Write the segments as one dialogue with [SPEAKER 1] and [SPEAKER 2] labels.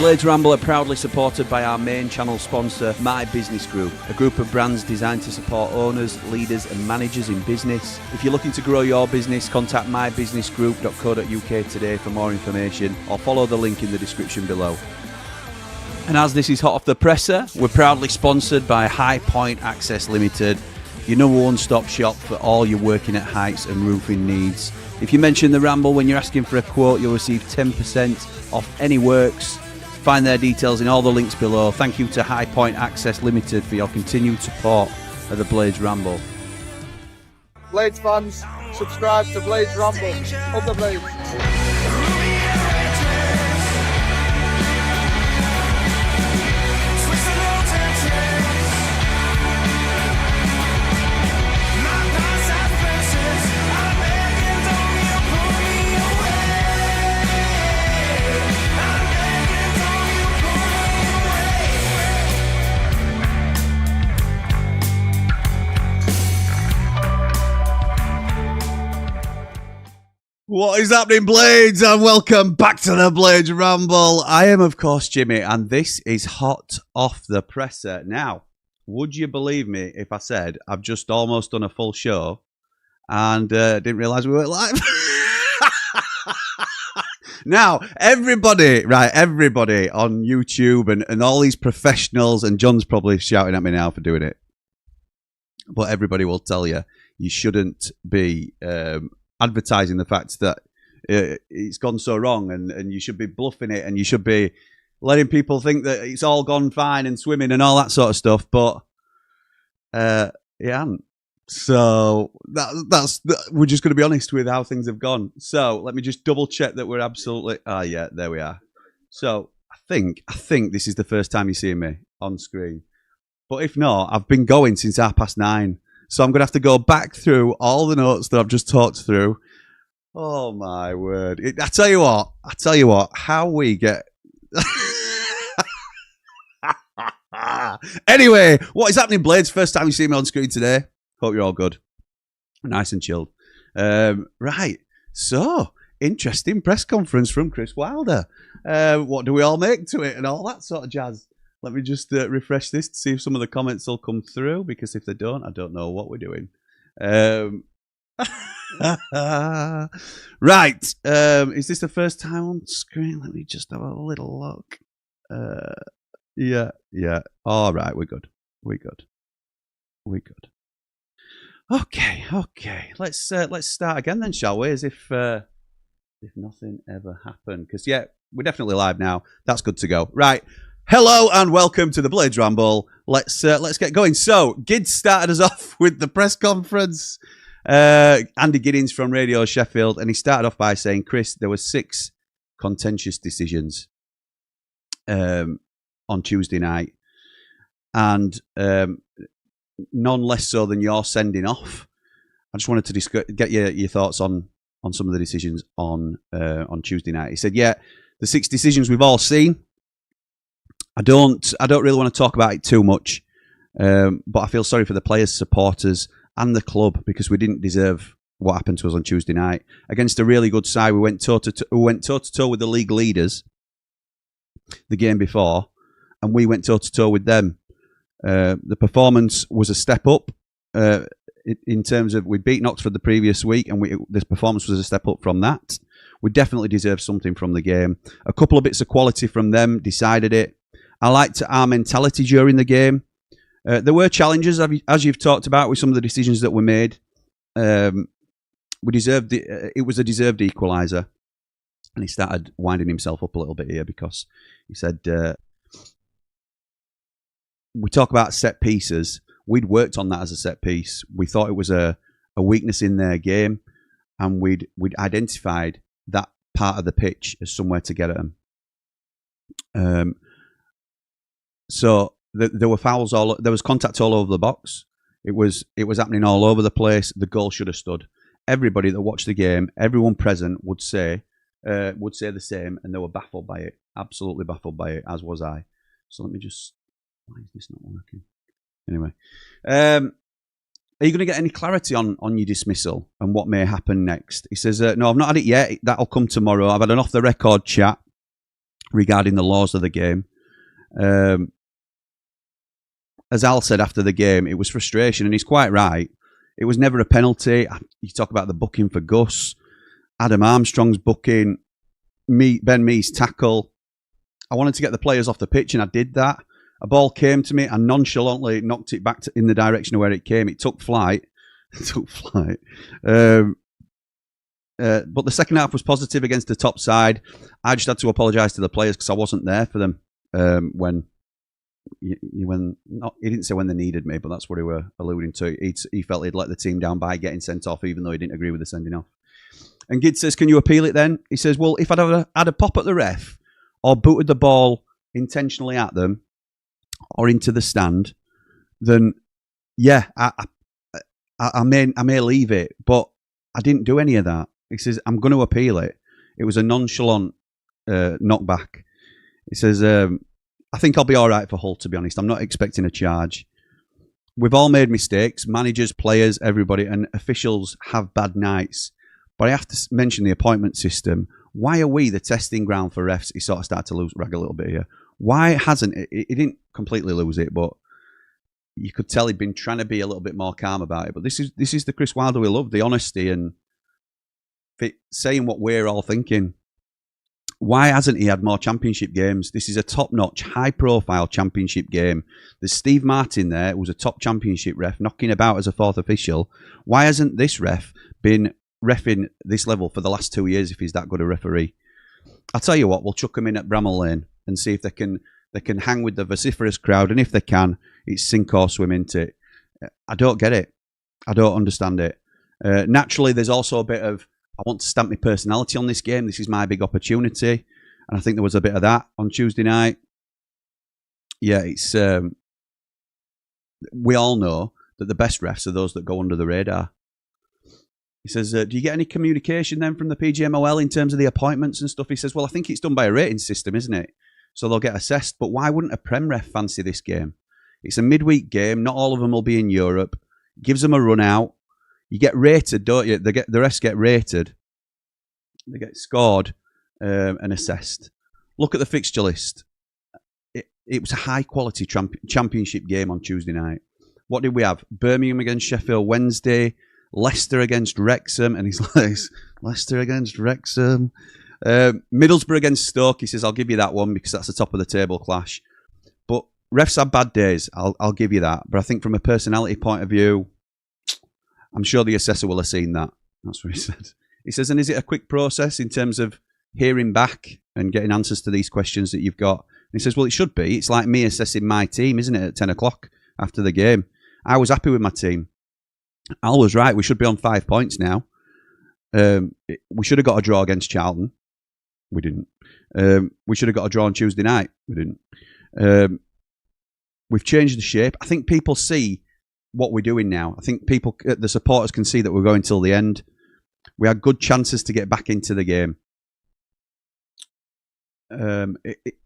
[SPEAKER 1] Blades Ramble are proudly supported by our main channel sponsor, My Business Group, a group of brands designed to support owners, leaders and managers in business. If you're looking to grow your business, contact mybusinessgroup.co.uk today for more information or follow the link in the description below. And as this is hot off the presser, we're proudly sponsored by High Point Access Limited, your number one stop shop for all your working at heights and roofing needs. If you mention the Ramble when you're asking for a quote, you'll receive 10% off any works. Find their details in all the links below. Thank you to High Point Access Limited for your continued support of the Blades Ramble.
[SPEAKER 2] Blades fans, subscribe to Blades Ramble. Up the Blades.
[SPEAKER 1] What is happening, Blades, and welcome back to the Blades Ramble. I am, of course, Jimmy, and this is hot off the presser. Now, would you believe me if I said I've just almost done a full show and didn't realise we weren't live? Now, everybody on YouTube and all these professionals, and John's probably shouting at me now for doing it, but everybody will tell you, you shouldn't be advertising the fact that it's gone so wrong, and you should be bluffing it, and you should be letting people think that it's all gone fine and swimming and all that sort of stuff, but it hasn't. So we're just going to be honest with how things have gone. So let me just double check that we're absolutely... yeah, there we are. So I think this is the first time you're seeing me on screen. But if not, I've been going since 9:30. So I'm going to have to go back through all the notes that I've just talked through. Oh, my word. I tell you what, how we get... Anyway, what is happening, Blades? First time you see me on screen today. Hope you're all good. Nice and chilled. Right. So, interesting press conference from Chris Wilder. What do we all make to it and all that sort of jazz? Let me just refresh this to see if some of the comments will come through, because if they don't, I don't know what we're doing. Right. Is this the first time on screen? Let me just have a little look. Yeah. All right, we're good. Okay. Let's start again then, shall we? As if nothing ever happened. Because, yeah, we're definitely live now. That's good to go. Right. Hello and welcome to the Blades Ramble. Let's get going. So, Gids started us off with the press conference. Andy Giddings from Radio Sheffield, and he started off by saying, Chris, there were 6 contentious decisions on Tuesday night, and none less so than your sending off. I just wanted to get your thoughts on some of the decisions on Tuesday night. He said, yeah, the 6 decisions we've all seen. I don't really want to talk about it too much, but I feel sorry for the players, supporters, and the club, because we didn't deserve what happened to us on Tuesday night against a really good side. We went toe to toe with the league leaders the game before, and we went toe to toe with them. The performance was a step up in terms of we'd beaten Oxford the previous week, and this performance was a step up from that. We definitely deserved something from the game. A couple of bits of quality from them decided it. I liked our mentality during the game. There were challenges, as you've talked about, with some of the decisions that were made. We deserved it was a deserved equaliser. And he started winding himself up a little bit here, because he said, we talk about set pieces. We'd worked on that as a set piece. We thought it was a weakness in their game, and we'd identified that part of the pitch as somewhere to get at them. So there were fouls there was contact all over the box. It was happening all over the place. The goal should have stood. Everybody that watched the game, everyone present would say the same, and they were baffled by it. Absolutely baffled by it, as was I. So let me just... Why is this not working? Anyway. Are you going to get any clarity on your dismissal and what may happen next? He says, no, I've not had it yet. That'll come tomorrow. I've had an off-the-record chat regarding the laws of the game. As Al said after the game, it was frustration, and he's quite right. It was never a penalty. You talk about the booking for Gus, Adam Armstrong's booking, Ben Mee's tackle. I wanted to get the players off the pitch, and I did that. A ball came to me, and nonchalantly knocked it back in the direction of where it came. It took flight. But the second half was positive against the top side. I just had to apologise to the players because I wasn't there for them when he didn't say when they needed me, but that's what he were alluding to. He felt he'd let the team down by getting sent off, even though he didn't agree with the sending off. And Gid says, "Can you appeal it then?" He says, "Well, if I'd had a pop at the ref or booted the ball intentionally at them or into the stand, then yeah, I may leave it, but I didn't do any of that." He says, "I'm going to appeal it. It was a nonchalant knockback." He says, "I think I'll be all right for Hull, to be honest. I'm not expecting a charge. We've all made mistakes, managers, players, everybody, and officials have bad nights. But I have to mention the appointment system. Why are we the testing ground for refs?" He sort of started to lose rag a little bit here. Why hasn't it? He didn't completely lose it, but you could tell he'd been trying to be a little bit more calm about it. But this is the Chris Wilder we love, the honesty and saying what we're all thinking. Why hasn't he had more championship games? This is a top-notch, high-profile championship game. There's Steve Martin there, who's a top championship ref, knocking about as a fourth official. Why hasn't this ref been reffing this level for the last 2 years if he's that good a referee? I'll tell you what, we'll chuck him in at Bramall Lane and see if they can hang with the vociferous crowd, and if they can, it's sink or swim into it. I don't get it. I don't understand it. Naturally, there's also a bit of, I want to stamp my personality on this game. This is my big opportunity. And I think there was a bit of that on Tuesday night. Yeah, it's we all know that the best refs are those that go under the radar. He says, "Do you get any communication then from the PGMOL in terms of the appointments and stuff?" He says, "Well, I think it's done by a rating system, isn't it? So they'll get assessed. But why wouldn't a Prem ref fancy this game? It's a midweek game. Not all of them will be in Europe. Gives them a run out. You get rated, don't you? The refs get rated. They get scored and assessed. Look at the fixture list. It was a high-quality championship game on Tuesday night. What did we have? Birmingham against Sheffield Wednesday. Leicester against Wrexham. And he's like, Leicester against Wrexham. Middlesbrough against Stoke. He says, "I'll give you that one because that's a top-of-the-table clash." But refs have bad days. I'll give you that. But I think from a personality point of view, I'm sure the assessor will have seen that. That's what he said. He says, "And is it a quick process in terms of hearing back and getting answers to these questions that you've got?" And he says, "Well, it should be. It's like me assessing my team, isn't it, at 10 o'clock after the game. I was happy with my team. Al was right. We should be on 5 points now. We should have got a draw against Charlton. We didn't. We should have got a draw on Tuesday night. We didn't. We've changed the shape. I think people see what we're doing now. I think the supporters can see that we're going till the end. We had good chances to get back into the game."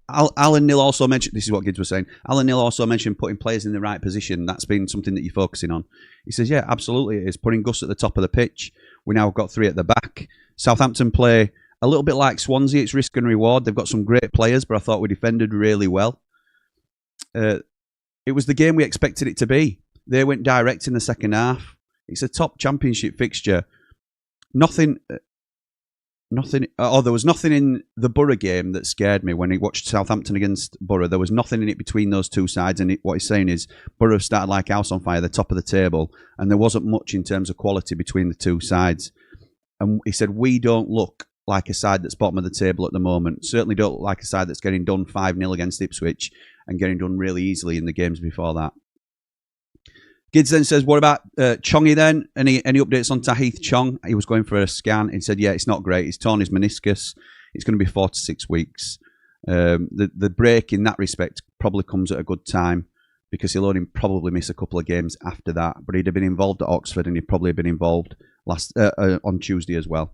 [SPEAKER 1] Alan Neil also mentioned, this is what Gids was saying, Alan Neil also mentioned putting players in the right position. That's been something that you're focusing on. He says, "Yeah, absolutely it is. Putting Gus at the top of the pitch. We now have got 3 at the back. Southampton play a little bit like Swansea. It's risk and reward. They've got some great players, but I thought we defended really well. It was the game we expected it to be. They went direct in the second half. It's a top championship fixture. Nothing. There was nothing in the Borough game that scared me when he watched Southampton against Borough. There was nothing in it between those two sides. And what he's saying is Borough started like house on fire, the top of the table, and there wasn't much in terms of quality between the two sides. And he said, we don't look like a side that's bottom of the table at the moment. Certainly don't look like a side that's getting done 5-0 against Ipswich and getting done really easily in the games before that. Gids then says, what about Chongy then? Any updates on Tahith Chong? He was going for a scan. He said, yeah, it's not great. He's torn his meniscus. It's going to be 4 to 6 weeks. The break in that respect probably comes at a good time because he'll only probably miss a couple of games after that. But he'd have been involved at Oxford and he'd probably have been involved on Tuesday as well.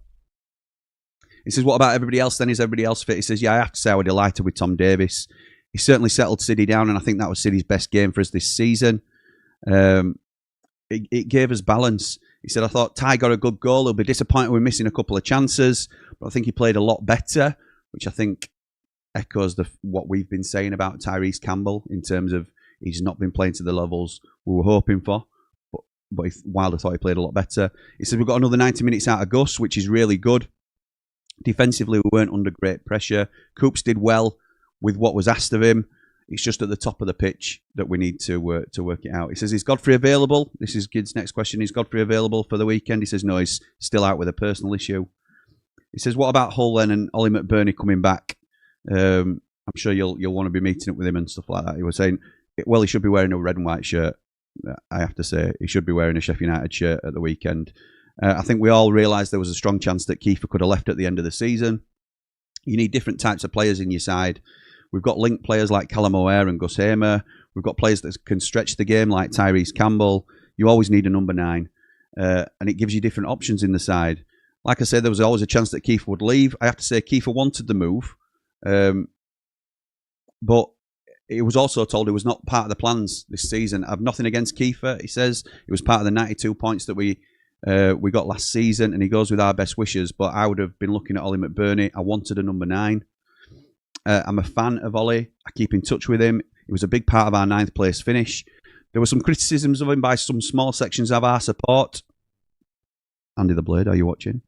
[SPEAKER 1] He says, what about everybody else then? Is everybody else fit? He says, yeah, I have to say I was delighted with Tom Davis. He certainly settled City down, and I think that was City's best game for us this season. It gave us balance. He said, I thought Ty got a good goal. He'll be disappointed we're missing a couple of chances, but I think he played a lot better, which I think echoes what we've been saying about Tyrese Campbell in terms of he's not been playing to the levels we were hoping for. But Wilder thought he played a lot better. He says we've got another 90 minutes out of Gus, which is really good. Defensively, we weren't under great pressure. Coops did well with what was asked of him. It's just at the top of the pitch that we need to work it out. He says, is Godfrey available? This is Gid's next question. Is Godfrey available for the weekend? He says, no, he's still out with a personal issue. He says, what about Hull then and Ollie McBurney coming back? I'm sure you'll want to be meeting up with him and stuff like that. He was saying, well, he should be wearing a red and white shirt. I have to say, he should be wearing a Sheffield United shirt at the weekend. I think we all realised there was a strong chance that Kiefer could have left at the end of the season. You need different types of players in your side. We've got linked players like Callum O'Hare and Gus Hamer. We've got players that can stretch the game like Tyrese Campbell. You always need a number 9. And it gives you different options in the side. Like I said, there was always a chance that Kiefer would leave. I have to say, Kiefer wanted the move. But he was also told it was not part of the plans this season. I've nothing against Kiefer. He says it was part of the 92 points that we got last season, and he goes with our best wishes. But I would have been looking at Ollie McBurney. I wanted a number 9. I'm a fan of Ollie. I keep in touch with him. He was a big part of our 9th place finish. There were some criticisms of him by some small sections of our support. Andy the Blade, are you watching?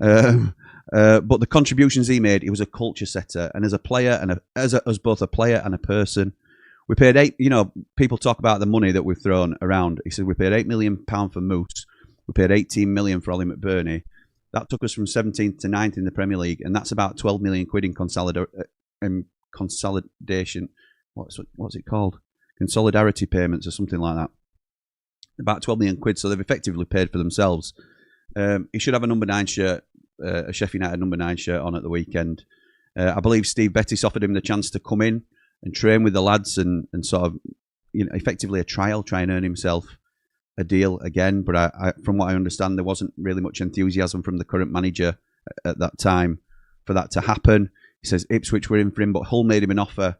[SPEAKER 1] But the contributions he made, he was a culture setter, and as a player and as both a player and a person, we paid people talk about the money that we've thrown around. He said we paid £8 million for Moose. We paid 18 million for Ollie McBurney. That took us from 17th to 9th in the Premier League, and that's about 12 million quid in consolidation. What's it called? Consolidarity payments or something like that. About 12 million quid, so they've effectively paid for themselves. He should have a number 9 shirt, a Sheffield United number 9 shirt on at the weekend. I believe Steve Bettis offered him the chance to come in and train with the lads and sort of, effectively a trial, try and earn himself a deal again. But I, from what I understand, there wasn't really much enthusiasm from the current manager at that time for that to happen. He says Ipswich were in for him, but Hull made him an offer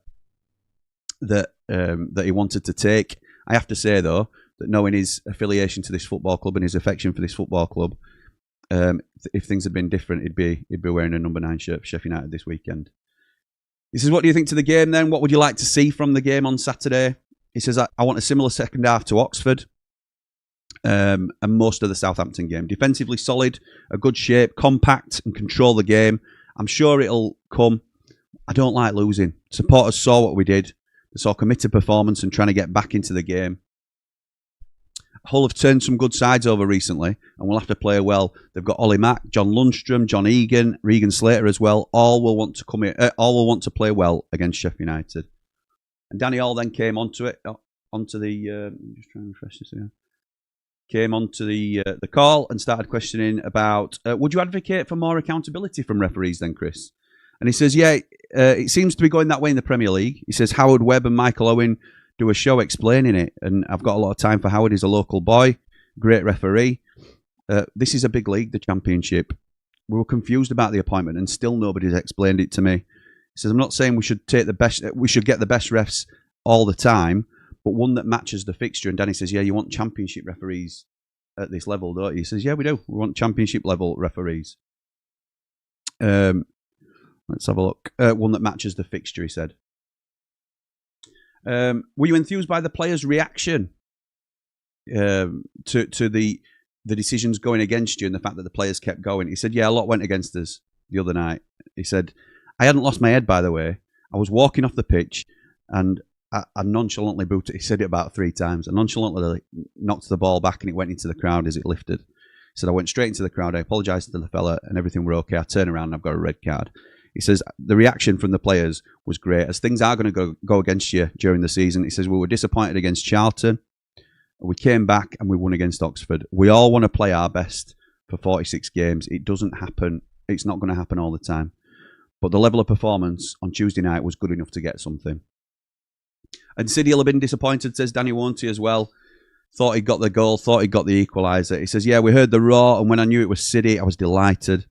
[SPEAKER 1] that he wanted to take. I have to say, though, that knowing his affiliation to this football club and his affection for this football club, if things had been different, he'd be wearing a number 9 shirt for Sheffield United this weekend. He says, what do you think to the game then? What would you like to see from the game on Saturday? He says, I want a similar second half to Oxford and most of the Southampton game. Defensively solid, a good shape, compact and control the game. I'm sure it'll come. I don't like losing. Supporters saw what we did. They saw committed performance and trying to get back into the game. Hull have turned some good sides over recently and will have to play well. They've got Ollie Mack, John Lundstrom, John Egan, Regan Slater as well. All will want to come in. All will want to play well against Sheffield United. And Danny Hall then came onto the. I'm just trying to refresh this again. Came onto the call and started questioning about would you advocate for more accountability from referees then, Chris? And he says, yeah, it seems to be going that way in the Premier League. He says Howard Webb and Michael Owen do a show explaining it, and I've got a lot of time for Howard. He's a local boy, great referee. This is a big league, the Championship. We were confused about the appointment, and still nobody's explained it to me. He says, I'm not saying we should get the best refs all the time, but one that matches the fixture. And Danny says, yeah, you want Championship referees at this level, don't you? He says, yeah, we do. We want Championship level referees. Let's have a look. One that matches the fixture, he said. Were you enthused by the players' reaction to the decisions going against you and the fact that the players kept going? He said, yeah, a lot went against us the other night. He said, I hadn't lost my head, by the way. I was walking off the pitch and I nonchalantly booted. He said it about 3 times. I nonchalantly knocked the ball back and it went into the crowd as it lifted. He said, I went straight into the crowd. I apologised to the fella and everything were okay. I turn around and I've got a red card. He says, the reaction from the players was great. As things are going to go against you during the season, he says, we were disappointed against Charlton. We came back and we won against Oxford. We all want to play our best for 46 games. It doesn't happen. It's not going to happen all the time. But the level of performance on Tuesday night was good enough to get something. And City will have been disappointed, says Danny Wonty as well. Thought he got the goal, thought he got the equaliser. He says, yeah, we heard the roar, and when I knew it was City, I was delighted.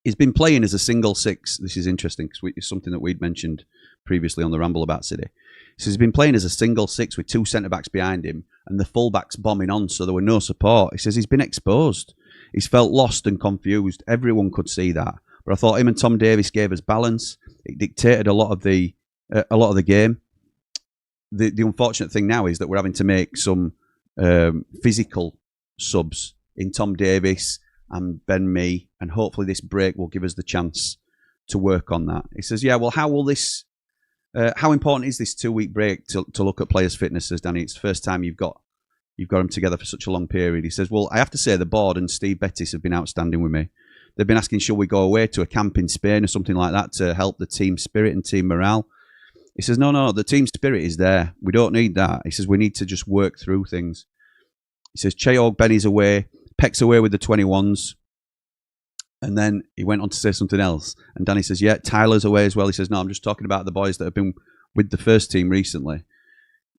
[SPEAKER 1] He's been playing as a single 6. This is interesting because it's something that we'd mentioned previously on the Ramble about City. He says he's been playing as a single 6 with 2 centre-backs behind him and the full-backs bombing on, so there were no support. He says he's been exposed. He's felt lost and confused. Everyone could see that. but I thought him and Tom Davies gave us balance. It dictated a lot of the game. The unfortunate thing now is that we're having to make some physical subs in Tom Davies and Ben Mee, and hopefully this break will give us the chance to work on that. He says, yeah, well, how important is this 2-week break to look at players' fitness? Says Danny, it's the first time you've got them together for such a long period. He says, well, I have to say the board and Steve Bettis have been outstanding with me. They've been asking, shall we go away to a camp in Spain or something like that to help the team spirit and team morale? He says, no, the team spirit is there. We don't need that. He says, we need to just work through things. He says, Cheog Benny's away, Peck's away with the 21s. And then he went on to say something else. And Danny says, yeah, Tyler's away as well. He says, no, I'm just talking about the boys that have been with the first team recently.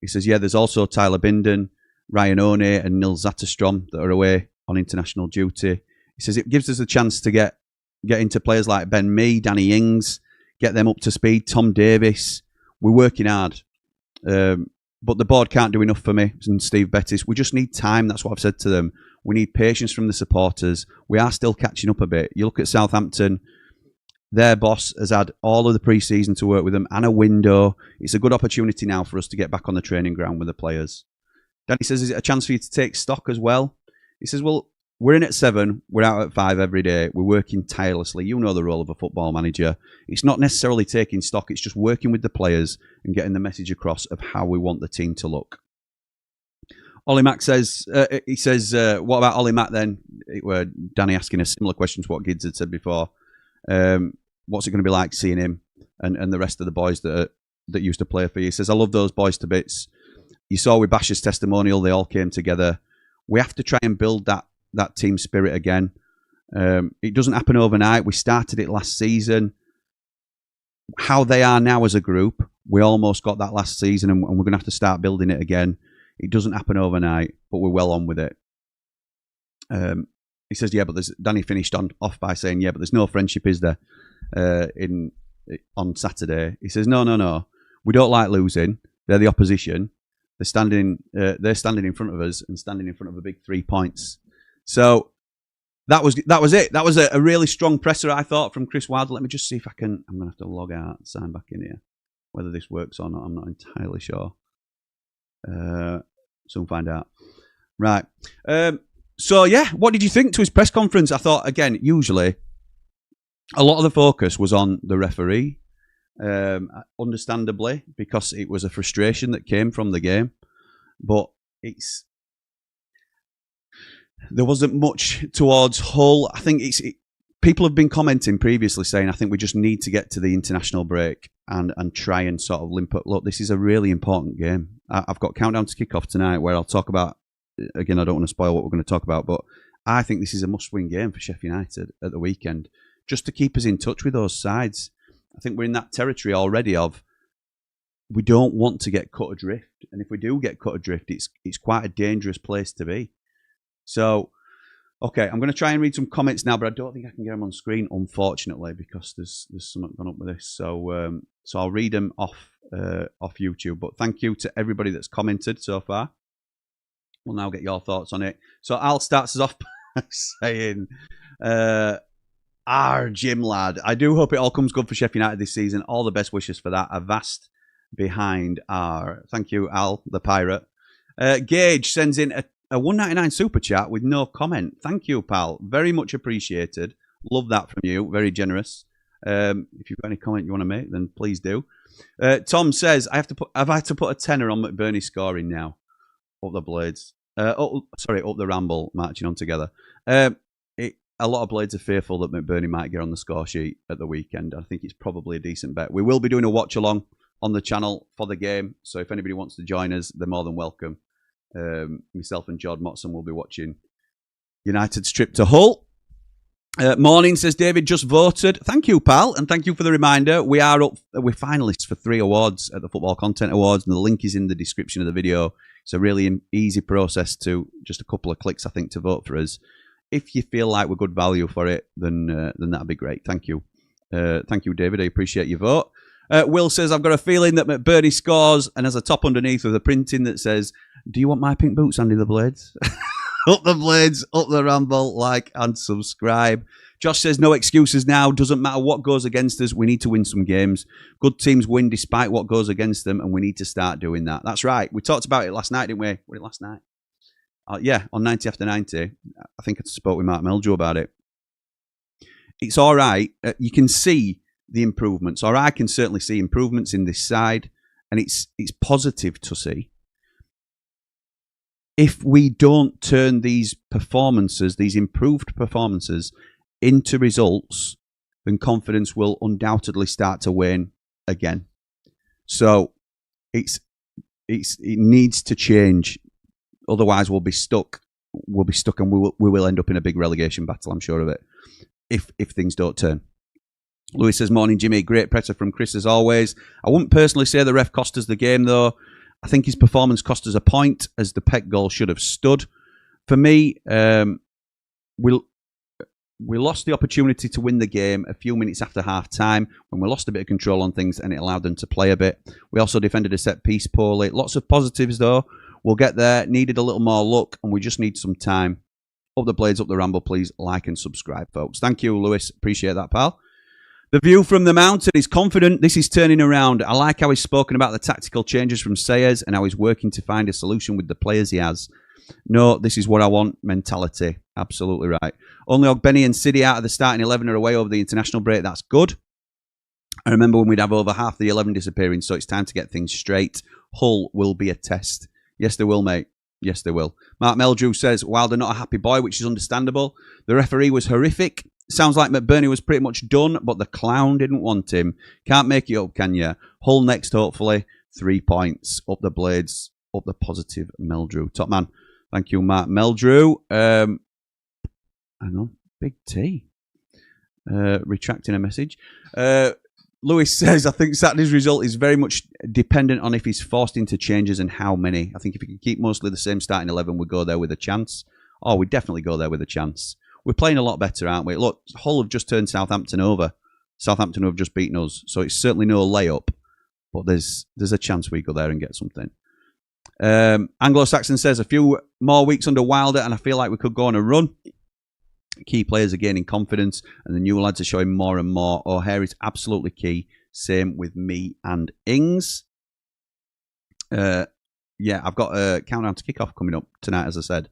[SPEAKER 1] He says, yeah, there's also Tyler Binden, Ryan One and Nils Zatterstrom that are away on international duty. He says it gives us a chance to get into players like Ben Mee, Danny Ings, get them up to speed, Tom Davies. We're working hard. But the board can't do enough for me and Steve Bettis. We just need time. That's what I've said to them. We need patience from the supporters. We are still catching up a bit. You look at Southampton, their boss has had all of the pre-season to work with them and a window. It's a good opportunity now for us to get back on the training ground with the players. Danny says, is it a chance for you to take stock as well? He says, well, we're in at 7, we're out at 5 every day. We're working tirelessly. You know the role of a football manager. It's not necessarily taking stock. It's just working with the players and getting the message across of how we want the team to look. Ollie Mack says, what about Ollie Mack then? Danny asking a similar question to what Gids had said before. What's it going to be like seeing him and the rest of the boys that used to play for you? He says, I love those boys to bits. You saw with Bash's testimonial, they all came together. We have to try and build that team spirit again. It doesn't happen overnight. We started it last season. How they are now as a group, we almost got that last season, and we're going to have to start building it again. It doesn't happen overnight, but we're well on with it. He says, yeah, but Danny finished off by saying, yeah, but there's no friendship, is there, on Saturday? He says, no. We don't like losing. They're the opposition. They're standing in front of us and standing in front of a big 3 points. So that was it. That was a really strong presser, I thought, from Chris Wilder. Let me just see if I can. I'm going to have to log out and sign back in here. Whether this works or not, I'm not entirely sure. Soon find out. Right. So, yeah, what did you think to his press conference? I thought, again, usually a lot of the focus was on the referee, understandably, because it was a frustration that came from the game. But there wasn't much towards Hull. I think people have been commenting previously saying, I think we just need to get to the international break and try and sort of limp up. Look, this is a really important game. I've got Countdown to Kickoff tonight where I'll talk about, again, I don't want to spoil what we're going to talk about, but I think this is a must-win game for Sheffield United at the weekend, just to keep us in touch with those sides. I think we're in that territory already of we don't want to get cut adrift. And if we do get cut adrift, it's quite a dangerous place to be. So, okay, I'm going to try and read some comments now, but I don't think I can get them on screen, unfortunately, because there's something gone up with this. So I'll read them off YouTube. But thank you to everybody that's commented so far. We'll now get your thoughts on it. So Al starts us off by saying, Jim lad, I do hope it all comes good for Sheffield United this season. All the best wishes for that. A vast behind R. Thank you, Al, the pirate. Gage sends in a $1.99 super chat with no comment. Thank you, pal. Very much appreciated. Love that from you. Very generous. If you've got any comment you want to make, then please do. Tom says, have I had to put a tenner on McBurney scoring now? Up the Blades. Up the Ramble, marching on together. A lot of Blades are fearful that McBurney might get on the score sheet at the weekend. I think it's probably a decent bet. We will be doing a watch along on the channel for the game. So if anybody wants to join us, they're more than welcome. Myself and Jod Motson will be watching United's trip to Hull. Morning, says David, just voted. Thank you, pal, and thank you for the reminder. We're finalists for 3 awards at the Football Content Awards, and the link is in the description of the video. It's a really easy process to just a couple of clicks, I think, to vote for us. If you feel like we're good value for it, then that'd be great. Thank you. Thank you, David. I appreciate your vote. Will says, I've got a feeling that McBurney scores, and has a top underneath with a printing that says, do you want my pink boots, Andy the Blades? Up the Blades, up the Ramble, like and subscribe. Josh says, no excuses now. Doesn't matter what goes against us. We need to win some games. Good teams win despite what goes against them, and we need to start doing that. That's right. We talked about it last night, didn't we? Was it last night? Yeah, on 90 after 90. I think I spoke with Mark Meljo about it. It's all right. You can see the improvements, or I can certainly see improvements in this side, and it's positive to see. If we don't turn these performances, these improved performances, into results, then confidence will undoubtedly start to wane again. So it needs to change. Otherwise, we'll be stuck. We'll be stuck, and we will end up in a big relegation battle. I'm sure of it. If things don't turn. Louis says, morning, Jimmy. Great presser from Chris as always. I wouldn't personally say the ref cost us the game, though. I think his performance cost us a point, as the Peck goal should have stood. For me, we lost the opportunity to win the game a few minutes after half-time when we lost a bit of control on things and it allowed them to play a bit. We also defended a set-piece poorly. Lots of positives, though. We'll get there. Needed a little more luck, and we just need some time. Up the Blades, up the Ramble. Please like and subscribe, folks. Thank you, Lewis. Appreciate that, pal. The view from the mountain is confident. This is turning around. I like how he's spoken about the tactical changes from Sayers and how he's working to find a solution with the players he has. No, this is what I want mentality. Absolutely right. Only Ogbenny and City out of the starting 11 are away over the international break. That's good. I remember when we'd have over half the 11 disappearing, so it's time to get things straight. Hull will be a test. Yes, they will, mate. Yes, they will. Mark Meldrew says, Wilder not a happy boy, which is understandable. The referee was horrific. Sounds like McBurney was pretty much done, but the clown didn't want him. Can't make it up, can you? Hull next, hopefully. 3 points. Up the Blades. Up the positive Meldrew. Top man. Thank you, Mark Meldrew. Hang on. Big T. Retracting a message. Lewis says, I think Saturday's result is very much dependent on if he's forced into changes and how many. I think if he can keep mostly the same starting 11, we go there with a chance. Oh, we definitely go there with a chance. We're playing a lot better, aren't we? Look, Hull have just turned Southampton over. Southampton have just beaten us. So it's certainly no layup. But there's a chance we go there and get something. Anglo-Saxon says, a few more weeks under Wilder and I feel like we could go on a run. Key players are gaining confidence and the new lads are showing more and more. O'Hare is absolutely key. Same with me and Ings. Yeah, I've got a countdown to kick-off coming up tonight, as I said.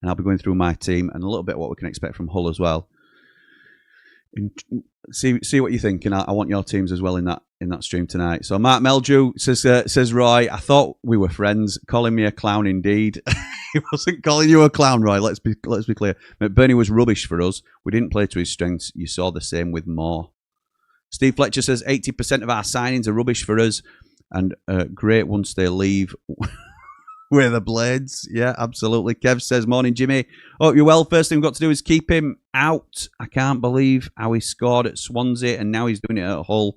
[SPEAKER 1] And I'll be going through my team and a little bit what we can expect from Hull as well. And see what you think, and I want your teams as well in that stream tonight. So Mark Meldrew says Roy, I thought we were friends. Calling me a clown, indeed. He wasn't calling you a clown, Roy. Let's be clear. McBurney was rubbish for us. We didn't play to his strengths. You saw the same with Moore. Steve Fletcher says 80% of our signings are rubbish for us, and great once they leave. With the Blades. Yeah, absolutely. Kev says, morning, Jimmy. Hope you're well. First thing we've got to do is keep him out. I can't believe how he scored at Swansea, and now he's doing it at Hull.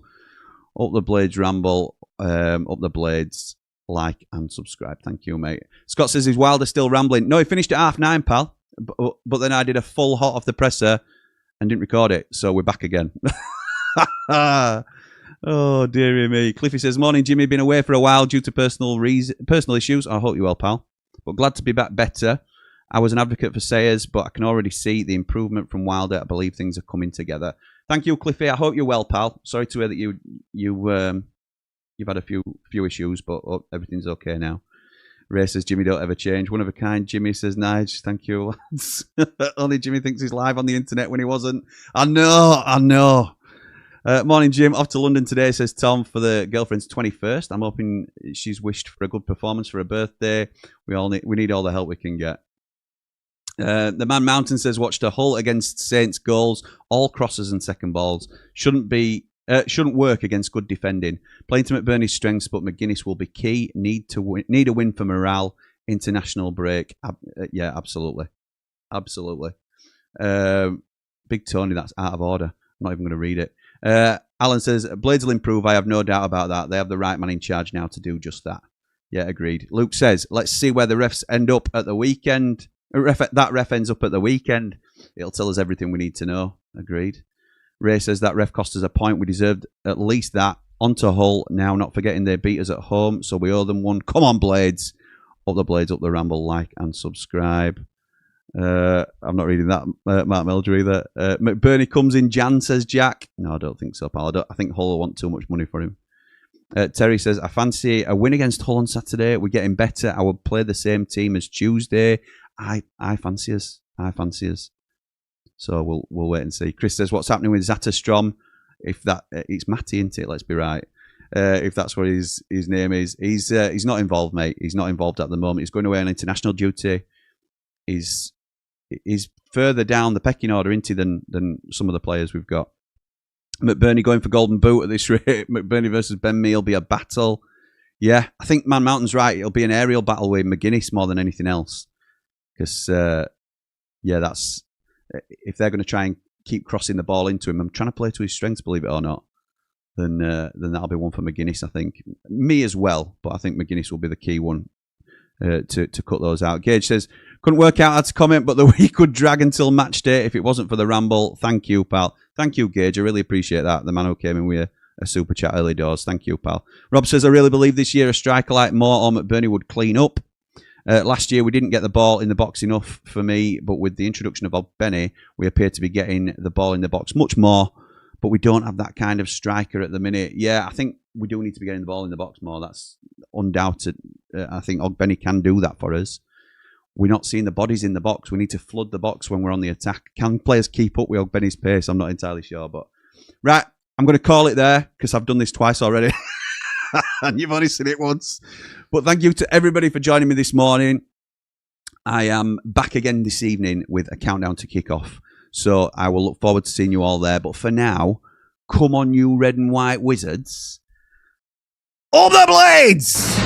[SPEAKER 1] Up the Blades, Ramble. Up the Blades. Like and subscribe. Thank you, mate. Scott says, is Wilder still rambling? No, he finished at 9:30, pal. But then I did a full hot off the presser and didn't record it. So we're back again. Oh, dearie me. Cliffy says, morning, Jimmy. Been away for a while due to personal issues. I hope you're well, pal. But glad to be back better. I was an advocate for Sayers, but I can already see the improvement from Wilder. I believe things are coming together. Thank you, Cliffy. I hope you're well, pal. Sorry to hear that you've had a few issues, but everything's okay now. Ray says, Jimmy, don't ever change. One of a kind. Jimmy says, Nige, thank you. Only Jimmy thinks he's live on the internet when he wasn't. I know. Morning, Jim. Off to London today, says Tom, for the girlfriend's 21st. I'm hoping she's wished for a good performance for her birthday. We need all the help we can get. The Man Mountain says, watched a Hull against Saints goals, all crosses and second balls. Shouldn't work against good defending. Playing to McBurney's strengths, but McGuinness will be key. Need a win for morale. International break. Yeah, absolutely. Big Tony, that's out of order. I'm not even going to read it. Alan says, Blades will improve. I have no doubt about that. They have the right man in charge now to do just that. Yeah, agreed. Luke says, let's see where the refs end up at the weekend. That ref ends up at the weekend. It'll tell us everything we need to know. Agreed. Ray says that ref cost us a point. We deserved at least that. On to Hull now, not forgetting they beat us at home, so we owe them one. Come on, Blades. Up the Blades, up the Ramble. Like and subscribe. I'm not reading that, Mark Melger either. McBurney comes in Jan, says Jack. No, I don't think so, pal. I think Hull will want too much money for him. Terry says, I fancy a win against Hull on Saturday. We're getting better. I would play the same team as Tuesday. I fancy us. So we'll wait and see. Chris says, what's happening with Zatterstrom? If that it's Matty, isn't it? Let's be right. If that's what his name is, he's not involved, mate. He's not involved at the moment. He's going away on international duty. He's further down the pecking order, isn't he, than some of the players we've got. McBurney going for Golden Boot at this rate. McBurney versus Ben Mee will be a battle. Yeah, I think Man Mountain's right. It'll be an aerial battle with McGuinness more than anything else. Because, that's... If they're going to try and keep crossing the ball into him, I'm trying to play to his strengths, believe it or not, then that'll be one for McGuinness, I think. Me as well, but I think McGuinness will be the key one to cut those out. Gage says, couldn't work out how to comment, but the week would drag until match day if it wasn't for the ramble. Thank you, pal. Thank you, Gage. I really appreciate that. The man who came in with a super chat early doors. Thank you, pal. Rob says, I really believe this year a striker like Moore or McBurney would clean up. Last year, we didn't get the ball in the box enough for me, but with the introduction of Benny, we appear to be getting the ball in the box much more, but we don't have that kind of striker at the minute. Yeah, I think we do need to be getting the ball in the box more. That's undoubted. I think Benny can do that for us. We're not seeing the bodies in the box. We need to flood the box when we're on the attack. Can players keep up with Benny's pace? I'm not entirely sure, but... Right, I'm going to call it there, because I've done this twice already. And you've only seen it once. But thank you to everybody for joining me this morning. I am back again this evening with a countdown to kick off. So I will look forward to seeing you all there. But for now, come on, you red and white wizards. Up the Blades!